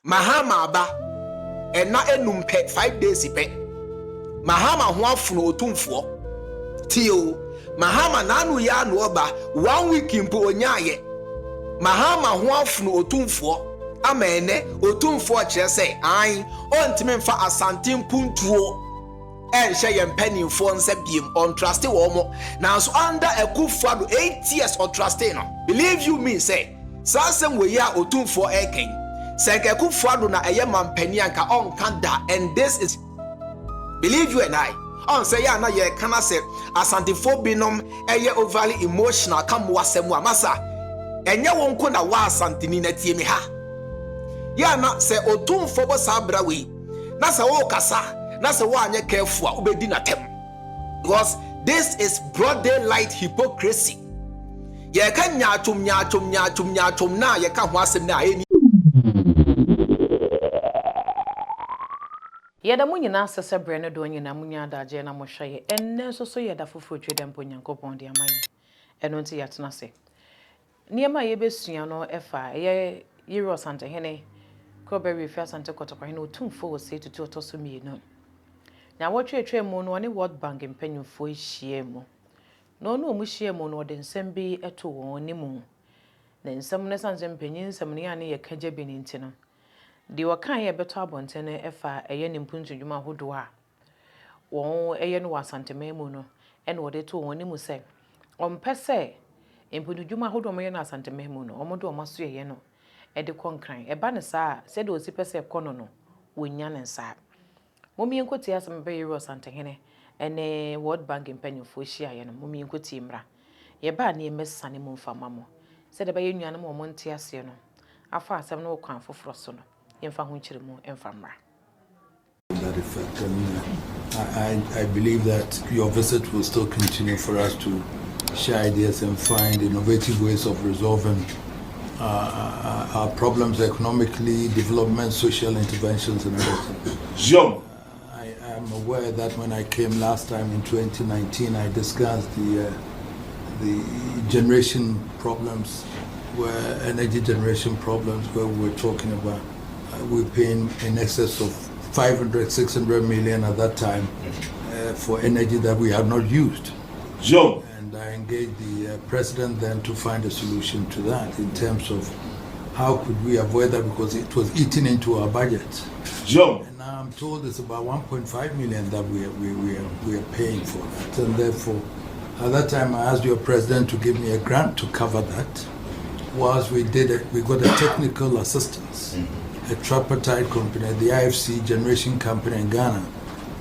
Mahama aba ena enumpe 5 days ipe. Mahama ho afuno Otumfour. Tio Mahama nanu ya no oba 1 week impo onyaye. Mahama ho afuno Otumfour amene Otumfour kire say an ontime mfa asantin puntuo enhye ye mpanimfo nsa biem on trust wo mo nanso under Akufo-Addo 8 years on trust no. Believe you me say sasem we ya Otumfour eken senke Akufo-Addo na eye mampani anka on kanda, and this is believe you and I on say ya na ye kana say asantifo binom eye overly emotional kam wasem wa masa enye wonko na wa asantini na tie mi ha ya na say Otumfour bo sabra we na say wo kasa na say wo anye careful ubedi na tem, because this is broad daylight hypocrisy. Ye kan nyachum na ye ka ho asem na eni Yeda munyina asese bre no do nyina munya adaje na mohwe enne so yeda foforo twede mpo Nyankopon de amaye eno nti yatena se niema ye besua no efa ye yiro sante hene ko be refi asante kotokwa hene Otumfour se tutu otoso mienu na wotwetwe mu no ne World Bank mpanyufo ehie mu no mu hie mu no de nsem bi eto won ni mu na nsem ne sanze mpanyin nsem ne ane ye kaje bi ni ntino di wakan ye beto abontene efa eye ne mpuntu dwuma hodo a won eye no wasantema mu no ene wode to won ni mu se ompese mpuntu dwuma hodo mo ye na asantema mu no omodo omaso ye no e de konkran e ba ne sa se de osi pese kono no wonya ne nsa momi enkoti asem be yero santehene ene World Bank mpanyufo hia ye no momi enkoti mra ye ba ne emesane mu mfama mo se de ba ye nuane mo monte ase no afa asem no kwan foforo so no yemfa ho nchire mu emfamra. That effect, and I believe that your visit will still continue for us to share ideas and find innovative ways of resolving our problems economically, development, social interventions, and everything. I am aware that when I came last time in 2019, I discussed the generation problems, where energy generation problems, where we were talking about we're paying in excess of 500-600 million at that time for energy that we had not used. And I engaged the president then to find a solution to that in terms of how could we avoid that, because it was eating into our budget. And now I'm told it's about 1.5 million that we are paying for that. And therefore, at that time I asked your president to give me a grant to cover that. Whilst we did it, we got a technical assistance, a tripartite company, the IFC generation company in Ghana,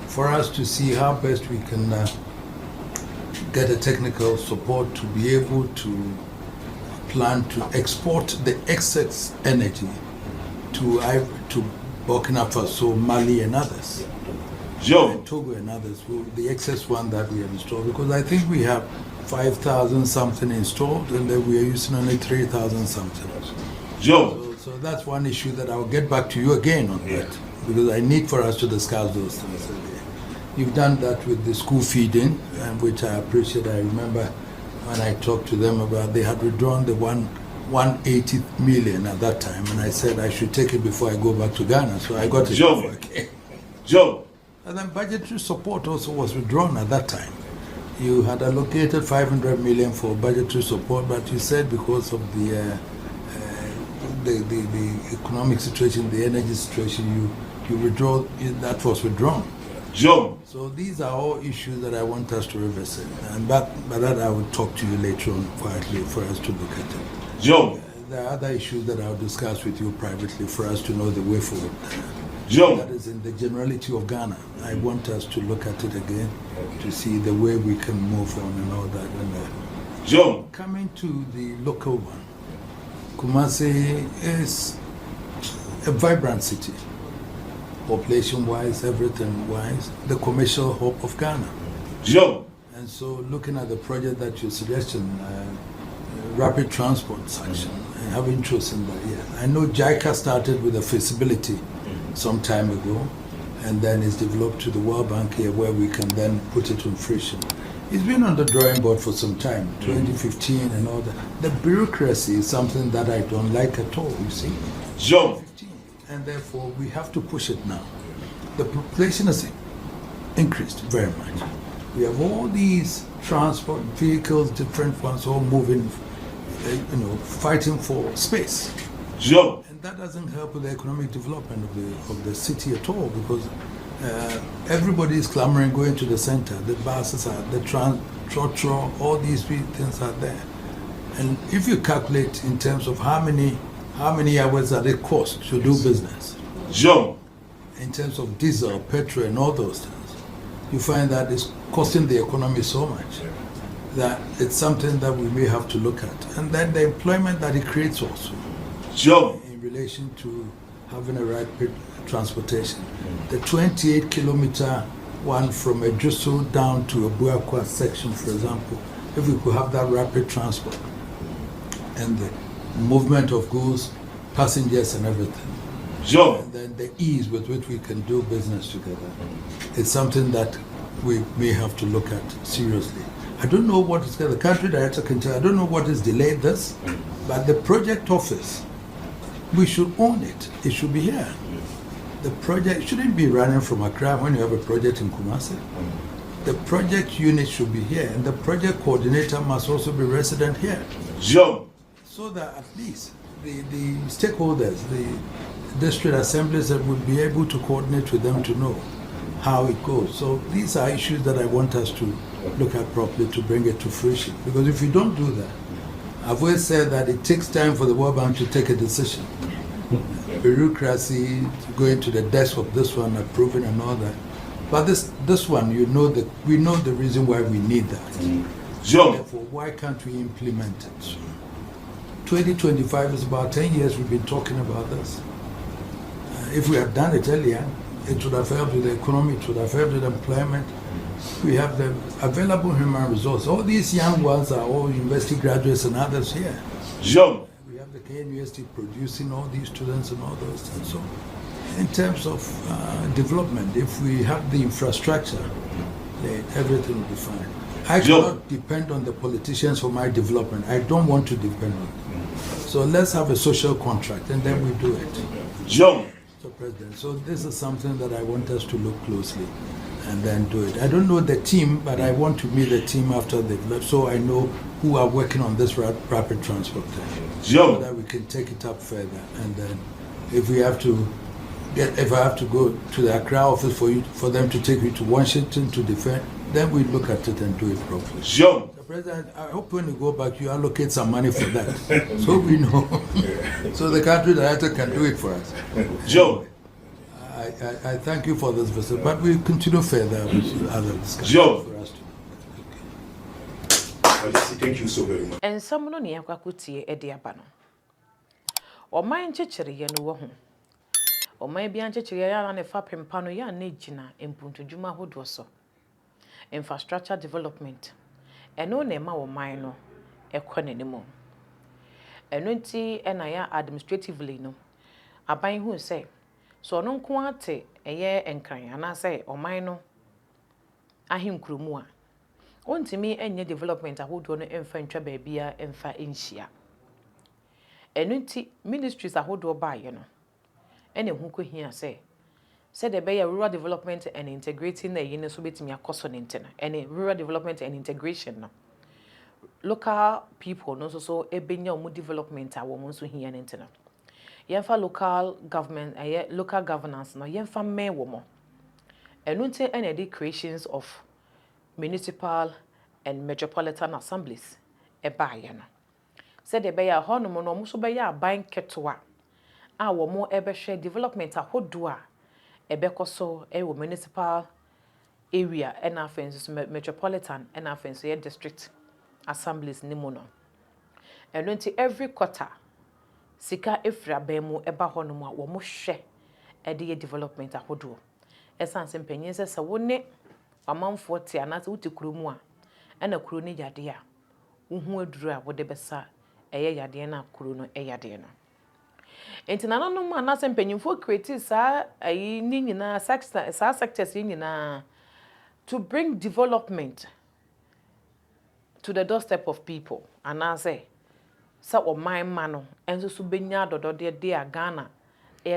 for us to see how best we can get a technical support to be able to plan to export the excess energy to Burkina Faso, Mali and others, and Togo and others, the excess one that we have installed, because I think we have 5,000 something installed and then we are using only 3,000 something. So that's one issue that I'll get back to you again on that, because I need for us to discuss those things again. You've done that with the school feeding, which I appreciate. I remember when I talked to them about, they had withdrawn the 180 million at that time, and I said I should take it before I go back to Ghana. So I got it before I came. And then budgetary support also was withdrawn at that time. You had allocated 500 million for budgetary support, but you said because of the economic situation, the energy situation, you withdraw, that was withdrawn. So these are all issues that I want us to revisit, and but that I will talk to you later on quietly for us to look at it. There are other issues that I'll discuss with you privately for us to know the way forward. That is in the generality of Ghana. I want us to look at it again to see the way we can move on and all that. And coming to the local one, Kumasi is a vibrant city, population-wise, everything-wise, the commercial hub of Ghana. And so looking at the project that you're suggesting, rapid transport section, I have interest in that, yeah. I know JICA started with a feasibility some time ago, and then it's developed to the World Bank here, where we can then put it on fruition. It's been on the drawing board for some time, 2015 and all that. The bureaucracy is something that I don't like at all, you see. and therefore we have to push it now. The population has increased very much. We have all these transport vehicles, different ones, all moving, fighting for space. Sure. And that doesn't help with the economic development of the city at all, because everybody is clamoring going to the center. The buses are, the trotro, all these things are there. And if you calculate in terms of how many hours that it costs to do business, Sure. in terms of diesel, petrol, and all those things, you find that it's costing the economy so much that it's something that we may have to look at. And then the employment that it creates also, Sure. in relation to having a rapid transportation. The 28-kilometer one from Ejuso down to a Buakwa section, for example, if we could have that rapid transport and the movement of goods, passengers and everything, Sure. and then the ease with which we can do business together, it's something that we may have to look at seriously. I don't know what is the country director can tell. I don't know what has delayed this, but the project office, we should own it. It should be here. The project shouldn't be running from Accra when you have a project in Kumasi. The project unit should be here, and the project coordinator must also be resident here, Sure. so that at least the stakeholders, the district assemblies, that would be able to coordinate with them to know how it goes. So these are issues that I want us to look at properly to bring it to fruition. Because if we don't do that, I've always said that it takes time for the World Bank to take a decision. Bureaucracy, going to the desk of this one, approving and all that. But this one, we know the reason why we need that. Sure. Therefore, why can't we implement it? 2025 is about 10 years we've been talking about this. If we had done it earlier, it would have helped with the economy, it would have helped with employment. We have the available human resources. All these young ones are all university graduates and others here. Sure. We have the Ghanaian University producing all these students and all those things. So, in terms of development, if we have the infrastructure, then everything will be fine. I cannot depend on the politicians for my development. I don't want to depend on them. So let's have a social contract, and then we do it. Sure. So, President, so this is something that I want us to look closely and then do it. I don't know the team, but I want to meet the team after they've left, so I know who are working on this rapid transport thing, so that we can take it up further. And then, if I have to go to the Accra office for them to take you to Washington to defend, then we look at it and do it properly. Sure. So, President, I hope when you go back, you allocate some money for that, so we know, so the country director can do it for us. Sure. I thank you for this visit, but we continue further with other discussions Sure. for us to. Thank you so very much. And some no near Kwakuti Ediabano. Or my chichere no wohum. Or my be anchichere and a fapim pano ya nejina in Puntujuma Hodoso. Infrastructure development. And no nema or mine a anymore. And no administratively no. A buying who say. So no kwate a year and crying, and I say, or mine ahim krumua. On to me, any development I would want to infantry baby and fa inshia. And ministries I would buy, Any who could hear say, said the bay rural development and integrating the unit so bit me a cost on internet, any rural development and integration. Local people, no so a benya development I want to hear an internet. Yenfa local government, local governance, no yenfa me womo. And until any creations of municipal and metropolitan assemblies, a bayano. Said the bayer honor no muso baya buying ketua. Our more ever share development a hodua, a becoso, a municipal area, and offenses metropolitan and offensive district assemblies nimono. And until every quarter. Sika efra bemu eba honoma wo mo hwe ede development ahodo esanse mpanyin se wone amanfo te anase wuti kuromu a na kuro ne yade a uhu aduru a wode besa eye yade na kuro no eyade no enti nananom anase mpanyinfo create sa ayi ni nyina sectors nyina to bring development to the doorstep of people anase sa o man mano enso so benya dodode de a Ghana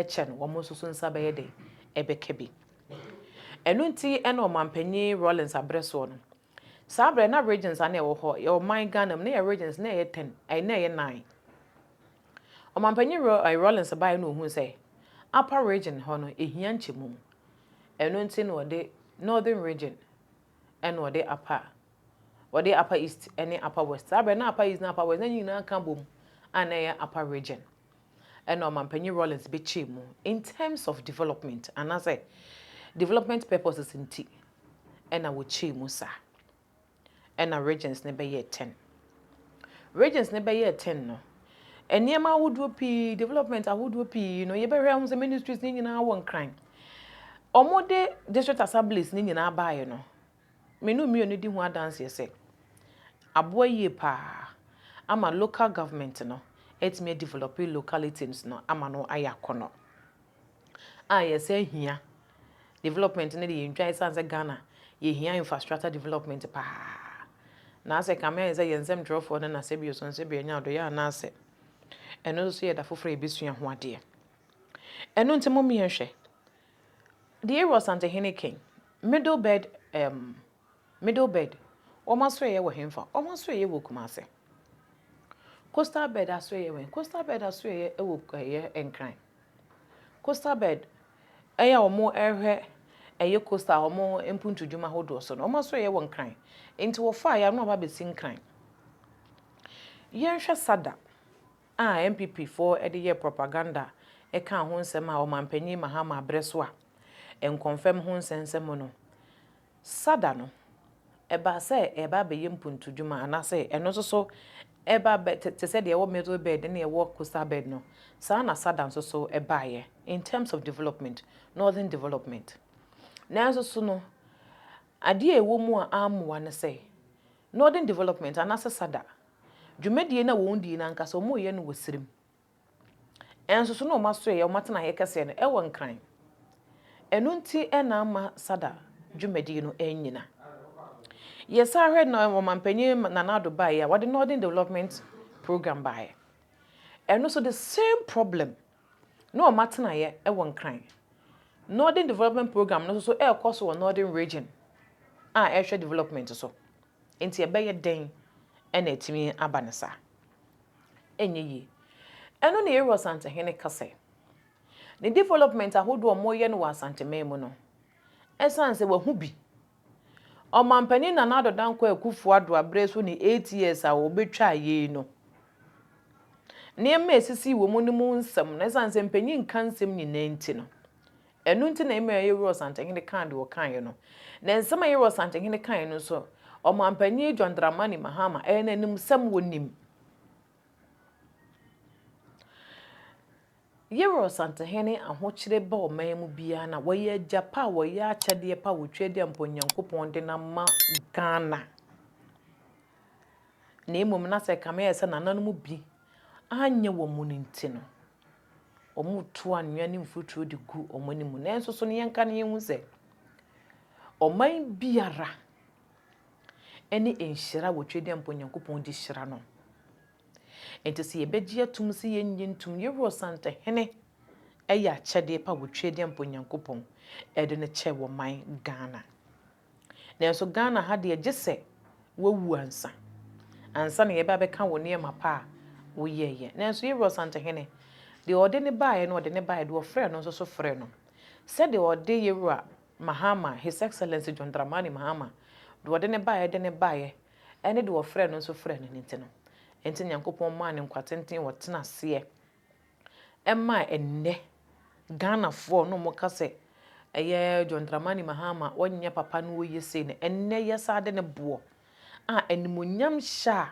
chen wo mo so nsa be ye de ebeka bi eno nti ena omampanyi Rollins abreso no sabre na regions ana ewo ho ye man Ghana na ye regions na ye 10 ai na ye 9 omampanyi Rollins ba no hu say upper region ho no ehia nchemum eno nti no de northern region eno de upper east any upper west sabre na upper east na upper west na nyina ka bom ana ye upper region eno omampanyi Rollins be chemu in terms of development and as I development purposes nti ena wo chemu sa ena regions ne be ye 10 regions ne be ye 10 no eniema wodo pi development ahodo pi no ye be hwe ho ministries ni nyina won kran omode district assemblies ni nyina baaye no menu mi oni di ho adanse se aboa yie pa ama local government no etime developing localities no ama no ayakono yes hia development ne de ntwa isanse Ghana ye hia infrastructure development pa na ase kame ze yensem drofo na na sebio so sebio nya do ya na ase eno so ye da foforo ebesua ho ade eno ntemo mi hwe the area Santa Henneken middle bed omaso ye wo hemfa omaso ye wo Kumasi coastal bed aso ye wen coastal bed aso ye wo ye enkran coastal bed eya omo ehwe eye coastal omo empuntu dwuma hodo so no omaso ye wo nkran enti wo fa ya no ba besi nkran yenhwe sada MPP for the year propaganda e kan ho nsem a omampanyi Mahama abreso a en confirm ho nsensem no sada no eba se eba be yempuntu dwuma anase eno so eba te se de wo middle bed na wo coastal bed no sa na sada so eba ye in terms of development northern development na so no ade ewo mu a amwa ne se northern development anase sada dwumadie na won di na nkasa mo ye no wosirim enso so no maso ye o matena ye kese no e won kran enu nti ena ama sada dwumadie no enyina yesa hwe na omampanyi na nado ba ya wade northern development program ba ya enu so the same problem no o matena ye e won kran northern development program no so e course wo northern region e hwe development so enti e be ye den ena etimi abanesa enye yi eno ne ero Santa Hene kase ne development ahodo omoye no wa Santa Memo no esanse wa hu bi omampani na nado danko akufu ado abreso ni 8 years a obetwa ye no ne ema esisi wo mu ne mu nsem na esanse mpanyi nkansem nyina enti no eno nti na ema ero Santa Hene kan de wo kan ye no na nsema ero Santa Hene kan no so omampani Dramani Mahama enanim sam wonim Yero Santa Hene ahokyere ba oman mu bia na woye japa woye akyade pa wotwede mponyankopon de na ma Ghana na emom na se kame yesa nanan mu bi anye wo mu nti no omuto anwa ni mfuturo de gu omanimu na enso so ne yenka ne hu se oman biara ene enhyira wotwede mponyankopon di hyira no enti se yebegie atum se yenyentum Yero Santa Hene eya kyade pa wotwede mponyankopon ede ne kye wo man Ghana na enso Ghana ha de agese wawu ansa na yeba beka wo ne mapa wo yeye na enso Yero Santa Hene de ode ne baaye no ode ne baaye de ofre no so frɛ no se de ode Yero Mahama His Excellency Dramani Mahama de ode ne baaye ene de ofre no so frɛ no nti no enti nyankopon ma ne nkwatenten wotena se emma enne Ghana fo no mo kase eye Dramani Mahama wonye papa no woyese ne enne yesa de ne bo animonyam sha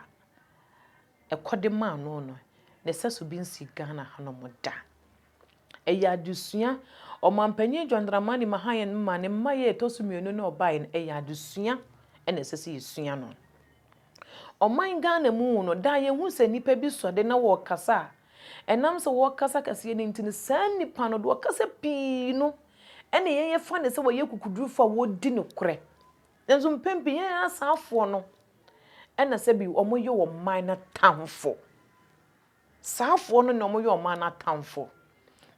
ekode ma no ne seso bi nsi Ghana hano moda eya adusua omampanyi Dramani Mahama ma ne maye tosumienu no obaye eya adusua ene sese yesua no oman Ghana mu no da ye hu se nipa bi so de na wo kasa enam se wo kasa kase ne ntini san nipa no do kasa pi no ene ye fa ne se wo ye kukuduru fa wo di no kure enzo mpempi ye asafo no ena se bi omoye wo man na tamfo safo no na omoye o man na tamfo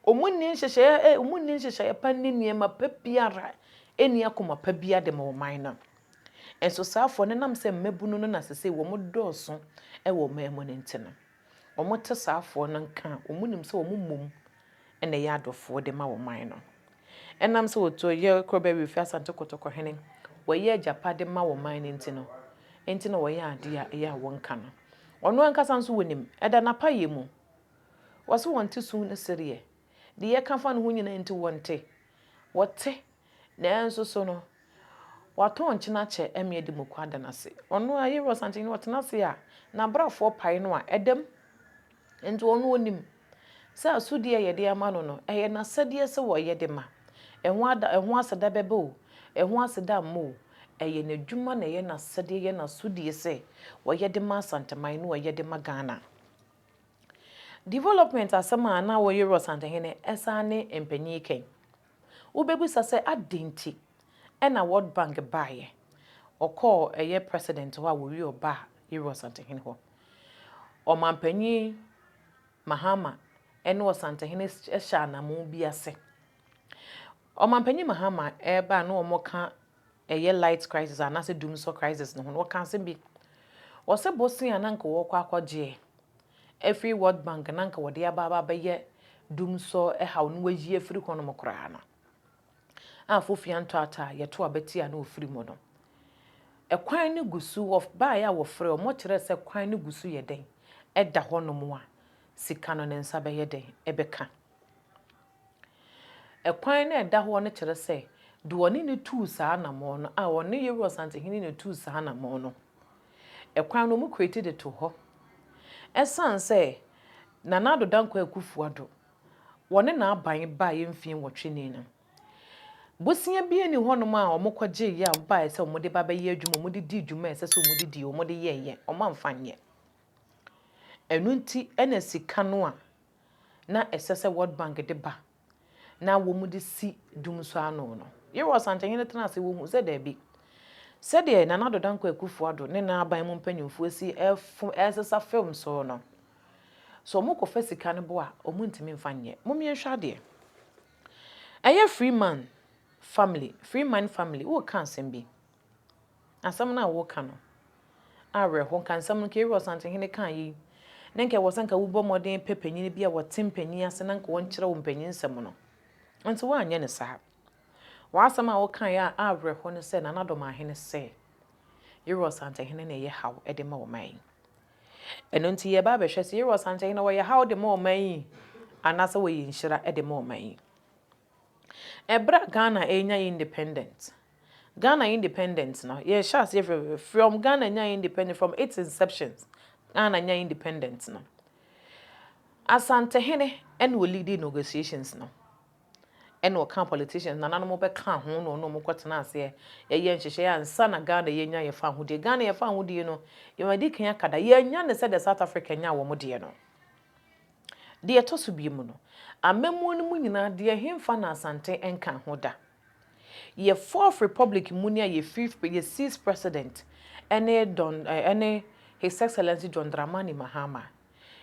Omunni nhyehyɛ omunni nhyehyɛ pa ne niema pa biara eni akoma pa bia de ma oman no. Enso saafo ne nam se mmabunu no na sese wo mo dɔɔso wo memo ne ntino. Omo te saafo no nka omunim se omo mom ene ya adofo de ma oman no. Enam se woto ye kroba wi fi asante kotoko hene. Wo ye agapa de ma oman ne ntino. Ntino wo ye ade a ye wonka no. Ono ankasa nso wonim eda na pa ye mu. Waso wonte su ne serie. De ye kafa no ho nyina nti wonte. Wote na enso so no waton china che emye de mukwa da nase. Ono ayi rosante ni wotena se a na brafo pai no a edem. Enti ono onim. Sa asudi ye de ama no no eye na sade se wo ye de ma. Eho aseda bebe o. Eho aseda mo. Eye na dwuma na ye na sade ye na sudi se wo ye de ma santeman no wo ye de ma Ghana. Development asema na wo ye rosante hene esane empanyi ken. Ubebusa se adenti ena World Bank baye. Oko eye president wa wo wi oba Euro Santehene ho. Omampanyi Mahama ene wo Santehene ehya na mo bi ase. Omampanyi Mahama eba na omoka eye light crisis anase doomsday crisis no ho. Wo kan se bi. Wo se bosia na nka wo kwa akwaje. Every World Bank na nka wo de aba ye doomsday ehaw no wayi afiri kono mokra na. Afofia ntata yeto abeti ana ofiri mo no. Ekwan ne gusu of ba ya wo frɛ o mo kyerɛ sɛ kwan ne gusu yɛ den ɛda hɔ no mo a sika no ne nsa bɛyɛ den ɛbɛka. Ekwan ne ɛda hɔ no kyerɛ sɛ do oni ne tu saa na mo no a oni Euro Santehene ne tu saa na mo no. Ekwan no mo created it to hɔ. Ɛsan sɛ Nana Danko Akufuado wɔne na aban ba yɛmfie wɔtwe ne no. Bosia bia ni honom a omokwaje ye a ba ese omode baba ye adwuma omode di dwuma ese se omode di omode ye omamfanye enu nti ena sika no a na ese se World Bank de ba na wo mu de si dum so ano no ye wo Santehene tena se wo hu se da bi se de na Danko Akufuado ne na aban mu mpanyimfo si esesa film so no so omokofa sika no bo a omuntimi mfanye momyehwa de eye Freeman family wo kan sembi asam na wo kan no awe ho kan sam no ke Euro Santehene kan yi nenke wo sanka wo bɔ modern pepanyin bi a wo tempanyin ase nanka won kyerɛ wo mpanyin sam no nti wo anya ne saa wa asam a wo kan ya awe ho no se na Ahene se Euro Santehene na ye haw de ma wo man eno nti ye ba behwɛ se Euro Santehene wo ye haw de ma wo man anasa wo yi nhyira de ma wo man. Ebra Ghana enya independent. Ghana independent no. Yeah, shas from Ghana enya independent from its inceptions. Ghana enya independent no. Asantehene en will lead negotiations no. En wo kan politicians na nanu mo be kan ho no mo kwetena ase ye nhyehyɛ ansa na Ghana yenya ye fa hodie. Ghana ye fa hodie no. Ye madi kan akada ye nya ne said the South Africa nya wo mo de no. De etoso bi mu no. Amemu no mu nyina de hemfa na asante enka ho da. Ye fourth republic mu nia ye sixth president ene His Excellency John Dramani Mahama.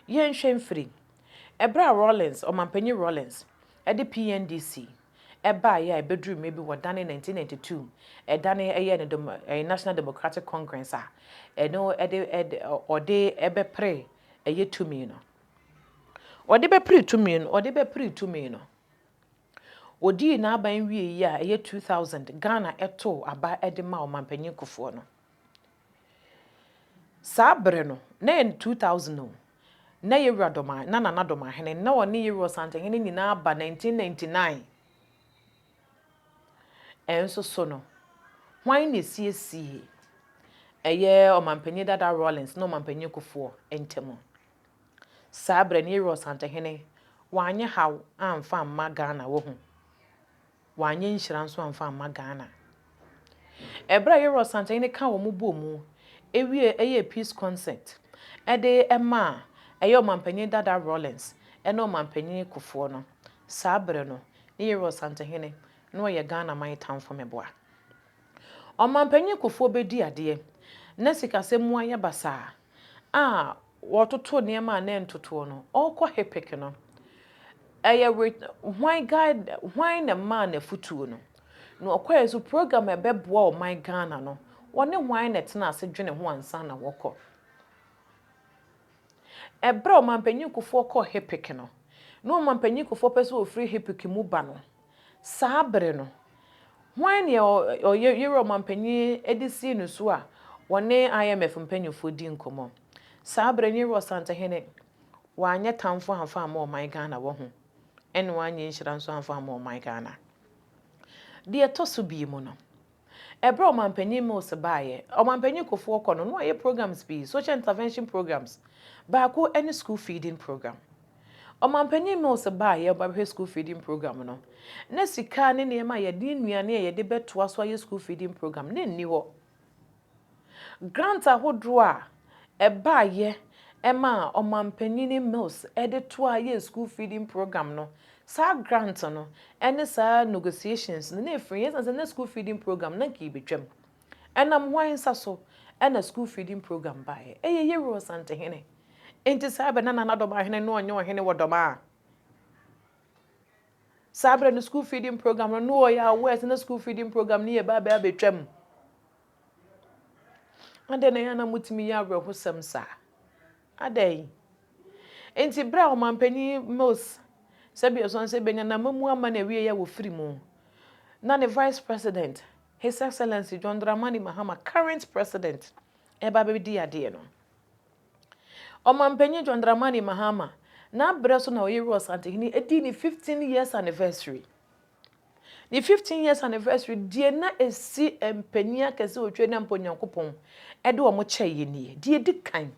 Ye nhwemfiri. Ebra Rawlings Omampanyi Rawlings ede PNDC eba ya ebedru maybe wadane 1992 edane eye National Democratic Congress a eno ode ebepre eye tumi no. Ode be pre tumi no. Odi na aban wie ya eye 2000 Ghana eto aba edema Omampanyi Kufuor no. Sabre no na 2000 no. Na ye radoma na nanadoma hene na woni Euro Santehene nyina aba 1999. Enso so no. Hwan ne siesie eye Omampanyi Dada Rawlings no Omampanyi Kufuor entemo. Sabre ni Euro Santehene wanye haw amfa amma Ghana wo hu wanye nhyira nso amfa amma Ghana ebra Euro Santehene ka wo mu bɔ mu ewie eye peace concert ede ema eye Omampanyi Dada Rawlings ene Omampanyi Kufuor no sabre no ni Euro Santehene no ye Ghana man tamfo meboa Omampanyi Kufuor bedi ade na sikasem mu anya basa wototo niema na entoto no okɔ hepek no why guide why na man na futuo no no okwa so program ebeboa o my Ghana no wone why na tena ase dwene ho ansa na wokọ ebra o mampanyin kofo kọ hepik no no mampanyin kofo pese o free hepik mu ba no saabre no why na o yero mampanyin edisi no so a wone IMF mpanyinfo di nkomo saabre ni ro santa hene wanye tamfo hanfa ma o my Ghana wo ho ene wanye nhira nso hanfa ma o my Ghana de to so bi mu no ebra o mampanyin mo se baaye o mampanyin kofo kọ no ye programs bi social intervention programs ba ko any school feeding program o mampanyin mo se baaye ba be school feeding program no na sika ne ne ma ye di nnuane ye de beto aso ye school feeding program ne nni ho grant ahodro a baaye ema o mampanyin mills de to ye school feeding program no sa grant no ene sa negotiations no na free yes na school feeding program na ki betwam enam hwan sa so ena school feeding program baaye ye ro sante hene enti sa be na do ba hene no onye hene wodoma sabre no school feeding program no ya west na school feeding program ni ye ba betwam ade na yana mutimi ya bro hosam sa adai enti bra o mampani mills sabi so nse benya na mamu ama na wie ya wo free mu na the vice president his excellency John Dramani Mahama current president eba be di ade no o mampani John Dramani Mahama na bra so na oyero asante ni edi ni 15 years anniversary the 15 years anniversary die na esi empania kese otwe na mponyankopon ede o mo chaye ni die di kan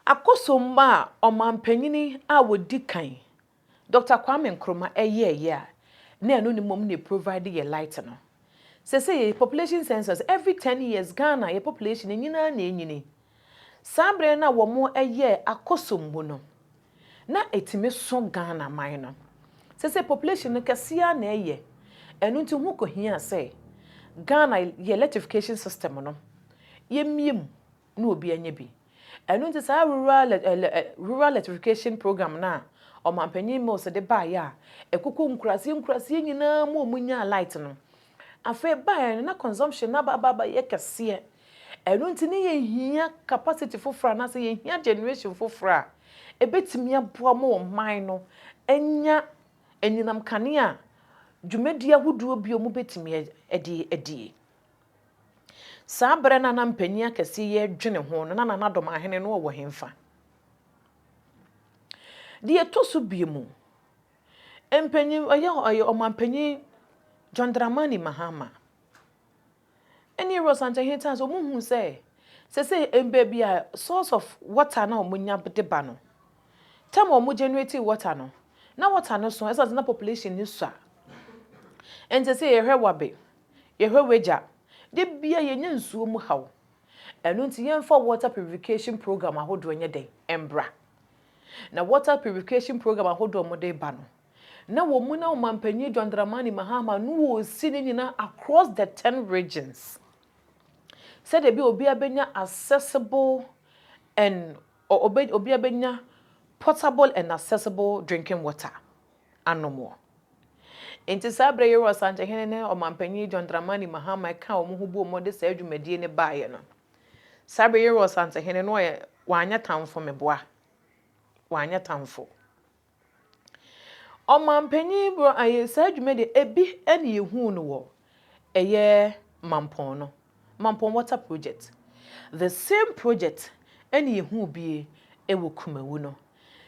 akosomba o mampanyini a wodi kan Dr. Kwame Nkrumah a na eno ni mom ne provide ye light no say population census every 10 years Ghana ye population nyina na enyini sabre na wo mo akosombo no na etime so Ghana man no say population no kasia na eno nti hu ko hia say Ghana ye electrification system no ye miem na obi anya bi eno nti sa rural electrification program na o mampanyin mo se de ba ya ekoko nkurase nyina mo munya light no afa ba ya na consumption na ba ye kase eno nti ne ye hia capacity fofora na se ye hia generation fofora ebetimi aboa mo man no enya enyinam kane a dwumadia huduo bio mo betimi edi sabre na mpania kase ye dwene ho no na dom ahene no wo hemfa de to so biemu empanyin o mampanyin John Dramani Mahama eni rosanta hinta so muhu say embe bia source of water na omunya de ba no time o mu generate water no na water no so esa na population ni so a ente say yehwe wabe yehwe weja de bia yenya nsuo mu haw eno nti yemfa water purification program ahodo nya den embra na water purification program ahodo mo de ba no na wo mu na mampanyi John Dramani Mahama no wo si ni nyina across the 10 regions said there be obi abenya accessible and obi abenya potable and accessible drinking water anomo enti sabre yero asante hene ne o mampanyi John Dramani Mahama ka o mo hubu mo de sa adwumadie ne baaye no sabre yero asante hene no ye wanya tamfo meboa wanya tamfo o mampanyi bro aye sa adwumade ebi ene yehu no wo eye mampon no mampon water project the same project ene yehu bi ewo kumawu no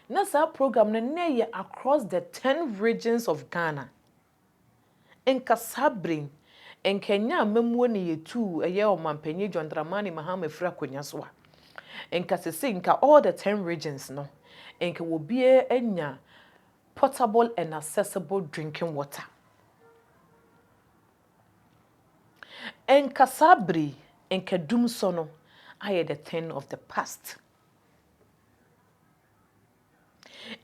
na sa program no na across the 10 regions of Ghana enka sabrin enkenya mamuo ne yetu eye o mampanyi John Dramani Mahama fira konya so a enka sese enka all the 10 regions no enka wo bie enya potable and accessible drinking water enka sabri enka dum so no aye the thing of the past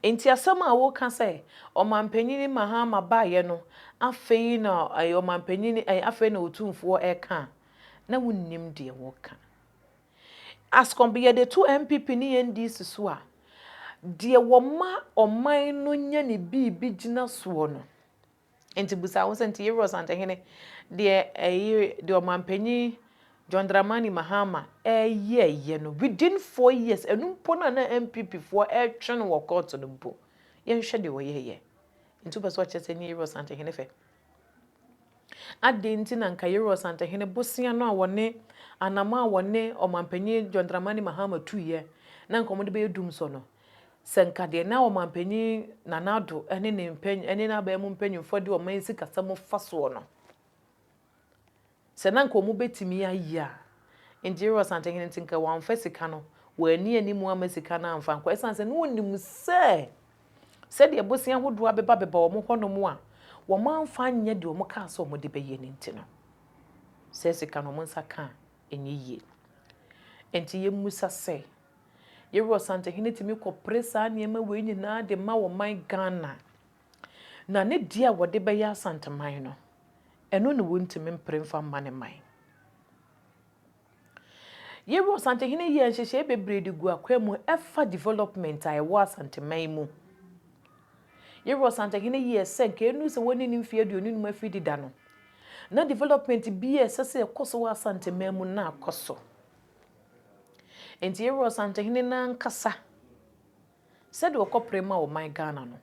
enti asama a wo ka say o mampanyin Mahama baaye no afei na o mampanyin afei na Otumfour eka na wonnim de wo ka as compare the two MPP ni NDC so a de woma oman no nya ne bibi gina so no enti busa wo senti yero santehene de omampanyi John Dramani Mahama ye no within 4 years enu mpo na MPP for twen wo court no mpo ye hwe de wo ye enti beso chese ni yero santehene fe ade nti na nka yero santehene bosia no a wone anama a wone omampanyi John Dramani Mahama tuye na nka mo de be dum so no senka de na omampanyi nanado ene ne mpanyi ene na ba mu mpanyimfo de omansi kasa mo faso no sena nka omu betimi ayia Indiro santehene tinka wamfa sika no wani animu amasika na amfa kwa esanse no onim se de bosia hodo abeba wo mo hono a wo manfa anya de wo mo ka so mo de beye ne ntino se sika no mo nsaka enye yie enti yemusa se Yero santehene timi kopresa niema we nyina de ma wo man Ghana na ne dia wo de beye asanteman no eno ne wontimi mpremfa mane man Yero santehene ye nhyehyɛ bebrede gu akwemu efa development a ewo asanteman mu Yero santehene ye senke enu se woni ni mfie aduonu num afidi da no na development bi esese ekoso wa asanteman mu na akoso enti Yero santehene na nkasa said wo koprema wo man Ghana no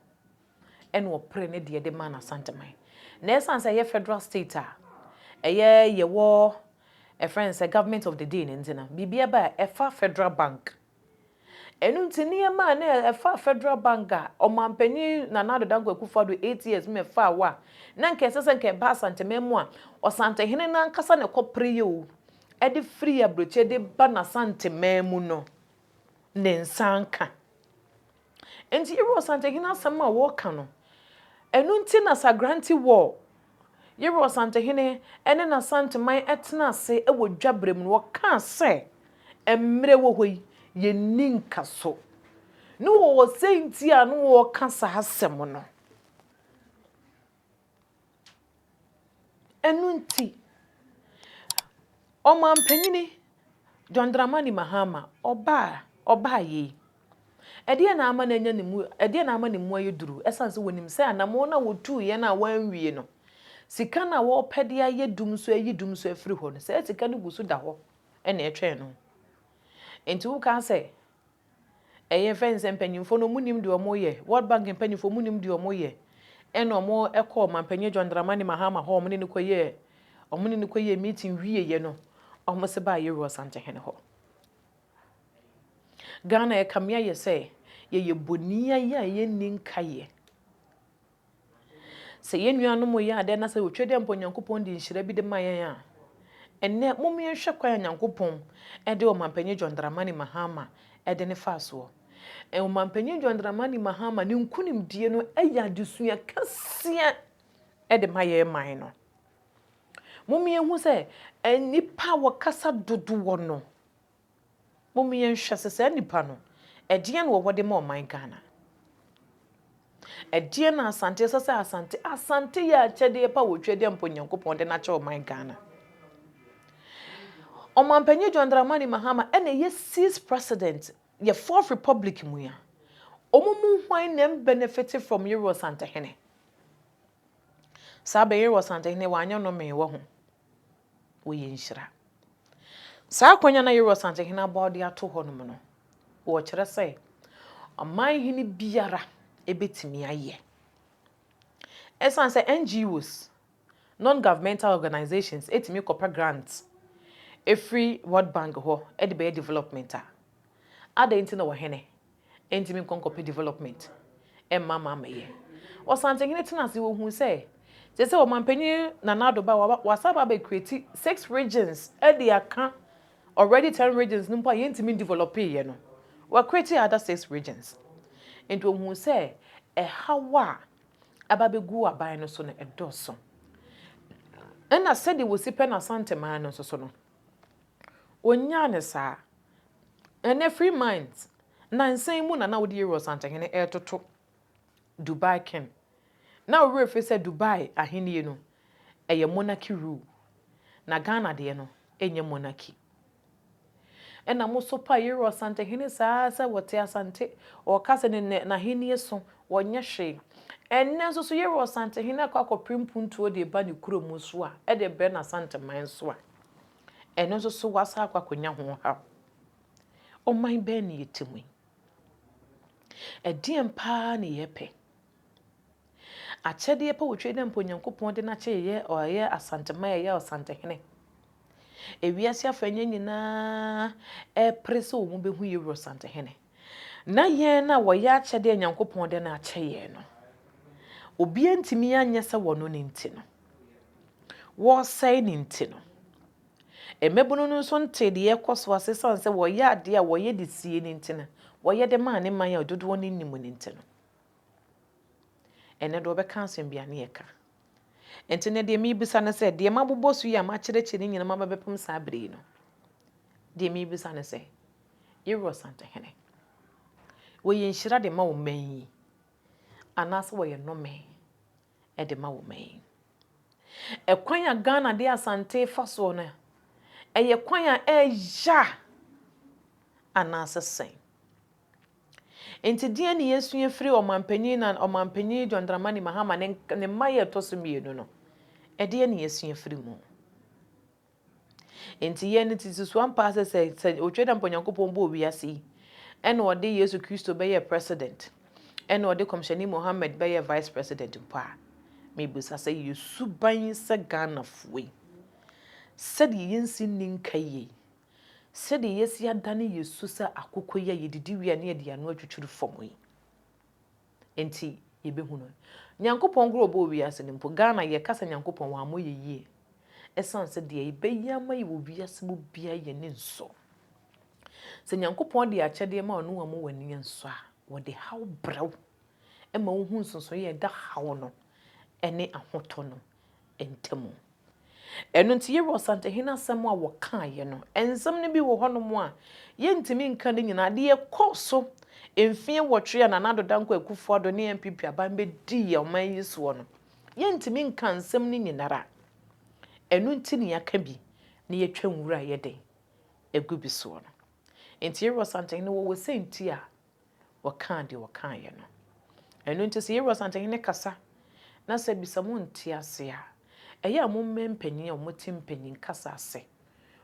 en wo pre ne de ma na asanteman na esanse ye federal state a ye wo a friend say government of the day ntina bibia ba efa federal bank enu ntini ma na efa federal bank a omampanyi na nado danko akufado 8 years me fa wa na nke sese nke ba santememu a osantehene na nkasa ne kopre ye o e de free abroche de ba na santememu no ne nsanka enti Yero santehene asema wo ka no enu ntina sagranti wo Yero santehene ene na santeman etena se ewo dwabrem no waka se emre wo hoi ye ninka so no wo senti a no wo ka sa asem no enu nti omampanyini John Dramani Mahama oba ye ede na ama na nya nemu ede na ama nemu ayeduru esanse wonim se anamo na wotu ye na wanwie no sika na wo pede aye dum so ayi dum so afiri ho no se sika no gusu da ho ene etwen no enti wo ka se eye fence mpanyimfo no munim de omoye World Bank mpanyimfo munim de omoye ene omo ekọ mampanye John Dramani Mahama ho omne ne koye meeting wie ye no omo se ba Yero santehene ho Ghana e kamia ye se ye bonia ye ninkaye se ye nuanom ye ade na se wotwede mponyankopon di nhira bi de mayen a enne momye hwe kwa nyankopon e de omampanye John Dramani Mahama e de ne faso e omampanye John Dramani Mahama ne nkunim die no eya desua kasia e de mayen man no momye hu se enipa wakasa dodo no momye hwe se nipa no edie no wo de ma oman Ghana edie na asante sese asante ya chede pa wotwede mponyankopon de na che oman Ghana omampanye John Dramani Mahama ene ye 6th president ye 4th republic mu ya omumu hwan nem benefit from Yero santehene sabe Yero santehene wanya no me wo ho wo ye nhira sa kwanya na Yero santehene about de ato ho no mo no wo kire se oman hini biara ebetimi aye esanse NGOs non-governmental organizations etimi kopa grants free World Bank ho e de be development adenti na wo hene entimi konkope development mama meye osantehene tena se wo hu se omampanyi na nado ba wasaba be create 6 regions e de aka already 10 regions nimpa yentimi develop ye no we create other 6 regions ento hu se hawa ababegu aban no so no edoso na sedi wo sipe na santeman no so no onya ne sa ene free minds na nsan mu na wo de Yero santehene etoto Dubai ken na wo refe se Dubai ahenie no eye monarchy rule na Ghana de no enye monarchy ena mo so pa yero asante hene saa sa wote asante o kase ne na hene so wonye hwe enne so yero asante hene akoprimpuntuo de ba ne kurom so a e de be na asante man so a enne so wasa akwakonya ho ha o man be ne yetimu ediem pa ne yepe achede pa wotwe dem ponyankopon de na cheye oye asante man ye asante hene ewiase afanye nyina prese wo mu behu yero asante hene na yen na wo ya achede nyankopon de na acheye no obi antimi anya se wono ne ntino wo sai ne ntino emebunu no so ntede ye koso asesan se wo ya ade a wo ye de sie ne ntina wo ye de ma ne man ya dodo ne nimu ne ntino ene do be kansen bia ne yeka entine de mi bisa ne se de mabobɔ so ya ma kyerɛkyerɛ nyina ma bɛpem sa abre no de mi bisa ne se yero asante hene wo ye nhyira de ma wo man yi anase wo ye nome e de ma wo man yi ekwan ya Ghana de asante faso no eye kwan ya eja anase sen enti die ne yesu efiri omampanyin na omampanyin Dramani Mahama ne maye toso mienu no ede ne yesu efiri mu enti ye ne tisusu ampa se otweda mponyankopon bo obiase ene ode Yesu Kristo be ye president ene ode komshani Mohammed be ye vice president pa me busa se yesu ban se Ghana fuwe se de yensi ninkaye se de yesi adane yesu se akokoye yedidi wi ane de anu atwutwuru fom yi enti ye behu no nyankopon gro bo obiase ne mpo Ghana ye kasa nyankopon wa moye yie esan se de ye be yama yi obiase bo bia ye ne nso se nyankopon de akyede ma onu amu wani nso a wo de haw braw e ma wo hu nso ye da haw no ene ahoto no entemu eno nti yero asante hina asem a wo kan ye no ensem ne bi wo honom a ye ntimi nka ne nyina de ye koso emfie wotwe na nadoda nko akufo ado ne MPP aban be di ye oman yi so no ye ntimi nka nsem ne nyinara eno nti ne yaka bi ne ye twa nwura ye den egu bi so no enti yero asante hina wo senti a wo kan de wo kan ye no eno nti se yero asante hina kasa na se bisamu nti ase a eya mo mempanyin a mo timpanyin kasa ase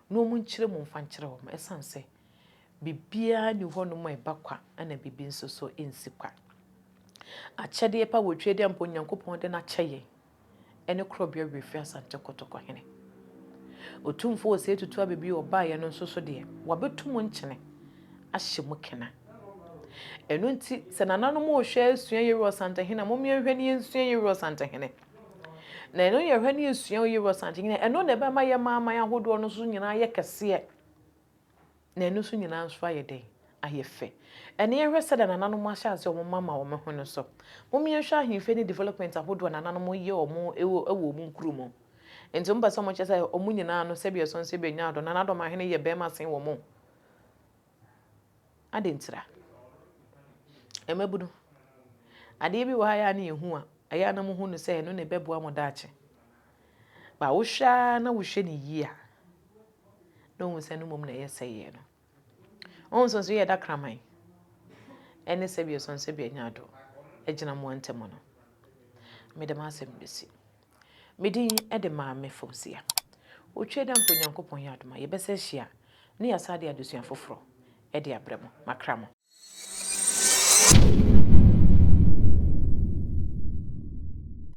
no mo nkyire mo mfa nkyire wo esanse bibia ni hono mo ebakwa ana bibi nso so ensikwa akyede pa wotwe de mponyankopon de na kyeye ene krobia refi asante kotoko hene Otumfour se tutu abebi oba ye no nso so de wabetum nkyene ahye mo kena eno nti se nanano mo hwe asua yero asante hene mo miehwe ne ensua yero asante hene na eno ye hwe ne esua yero asante hene eno na be ma ye mama ya hodo no so nyina ye kese na eno so nyina nso aye den aye fe ene ye hwe se da nanano mo ahya ase o mama wo me ho no so mo miehwe ahemfe ne development ahodo nanano mo ye o mo ewo mu nkrumo enti mo pese mo kyese o mu nyina no se bia so nse be nya do nanado ma hene ye be ma sen wo mo adentira emabudu ade bi wa ya na ehu a aya na mo hu no se no ne beboa mo daache ba wo hwa na wo hwe ne yi a no hu se no mom na ye seye no on so ye da kraman ene se bi so nse bi nya do egina mo antem no me de ma asem besi me din e de Mamme Fauzia otwe da mponyankopon ya adoma ye bese hia ne ya sade adusua foforo e de abremo makramo